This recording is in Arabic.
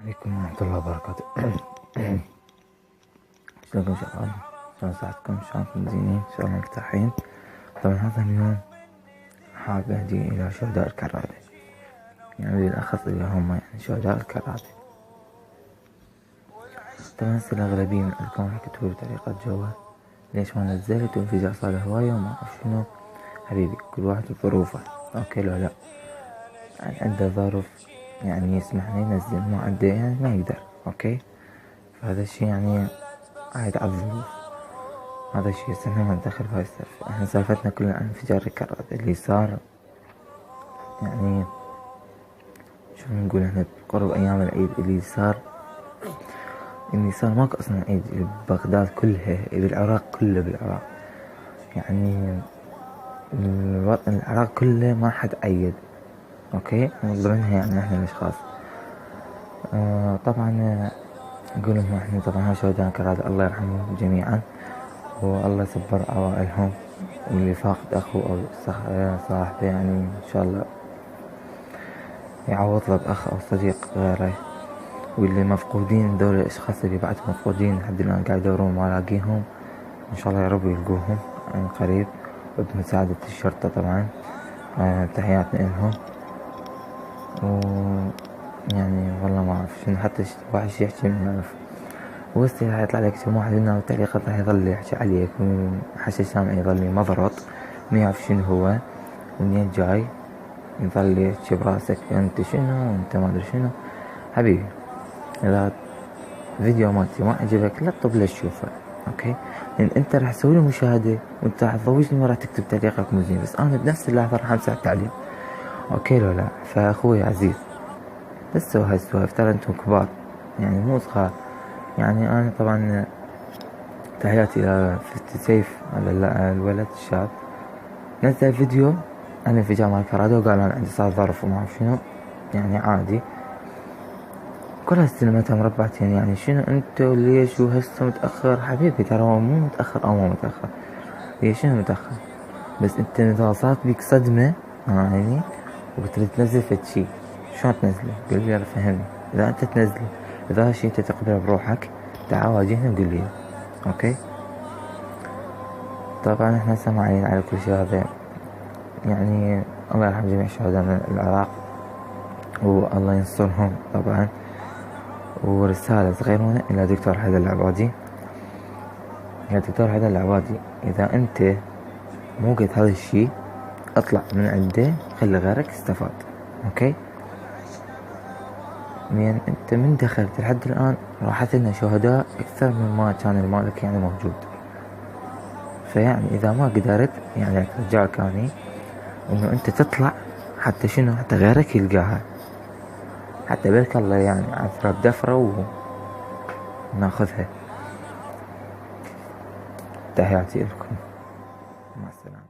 عليكم ورحمة الله وبركاته. شلونكم شباب؟ شلون صحتكم؟ شلونكم زينين؟ إن شاء الله مرتاحين. طبعا هذا اليوم حاب أهدي إلى شهداء الكرادة، يعني بالأخص اللي هم يعني شهداء الكرادة. طبعا هسه الأغلبية من عندكم راح يكتبوا بطريقة جوا ليش ما نزلت وانفجار صار هواية وما أعرف شنو. حبيبي كل واحد وظروفه، أوكي لو لا يعني عنده ظرف يعني يسمح لي ينزل، ما عنده يعني ما يقدر، أوكي. فهذا الشي يعني عايد على الظروف. هذا الشي هسه احنا ما ندخل في هاي السالفة، احنا سالفتنا كلها عن انفجار الكرادة اللي صار، يعني شو نقول احنا بقرب ايام العيد اللي صار ماكو اصلا عيد ببغداد كلها، بالعراق كله، بالعراق يعني الوطن العراق كله ما حد عيد، اوكي، من ضمنها يعني احنا الاشخاص. طبعا نقول لهم احنا طبعا شهداء كرادة الله يرحمهم جميعا، والله يصبر عوائلهم، واللي فاقد أخوه أو صاحبه يعني إن شاء الله يعوض له بأخ أو صديق غيره. واللي مفقودين دول الأشخاص اللي بعد مفقودين لحد الآن قاعد يدورون ما لاقيهم، إن شاء الله يا رب يلقوهم عن قريب وبمساعدة الشرطة طبعا. تحياتنا لهم. يعني والله ما أعرف شنو حتى واحد شي يحكي ما يعرف، وهسه راح يطلع لك كم واحد منا بالتعليقات راح يظل يحكي عليك وحشي سامع يظل مضرط ما يعرف شنو هو ومنين جاي، يظل يحكي براسك انت شنو وانت ما ادري شنو. حبيبي اذا فيديو مالتي ما عجبك لا تطب لا تشوفه، اوكي، لان انت راح تسوي له مشاهده وانت راح تضوجني وراح تكتب تعليقك مو زين، بس انا بنفس اللحظه راح امسح التعليق، اوكي لو لا. فاخوي عزيز لا تسوي هاي السوالف، ترى انتم كبار يعني مو صغار. يعني انا طبعا تحياتي الى سيف على الولد الشاب، نزل فيديو عن انفجار مال كرادة وقال انا عندي صار ظرف وما اعرف شنو، يعني عادي كلها استلمتها مربعتين. يعني شنو انت وليش وهسه متأخر؟ حبيبي ترى هو مو متأخر او مو متأخر، هي شنو متأخر؟ بس انت اذا صارت بيك صدمة يعني وبتريد تنزل فد شي، شلون تنزله؟ قل لي يلا فهمني. اذا انت تنزله، اذا هالشي انت تقبله بروحك تعال واجهني وقل لي، اوكي. طبعا احنا سامعين على كل شي هذا، يعني الله يرحم جميع شهداء العراق والله ينصرهم طبعا. ورسالة صغيرة إلى دكتور حيدر العبادي، يا دكتور حيدر العبادي إذا أنت مو قد هذا الشي اطلع من عنده خلي غيرك يستفاد، أوكي. يعني أنت من دخلت لحد الآن راحت لنا شهداء أكثر مما كان المالك يعني موجود، فيعني إذا ما قدرت يعني رجعك أني إنه أنت تطلع حتى شنو، حتى غيرك يلقاها، حتى بارك الله يعني عثرة بدفرة وناخذها. تحياتي لكم، مع السلامة.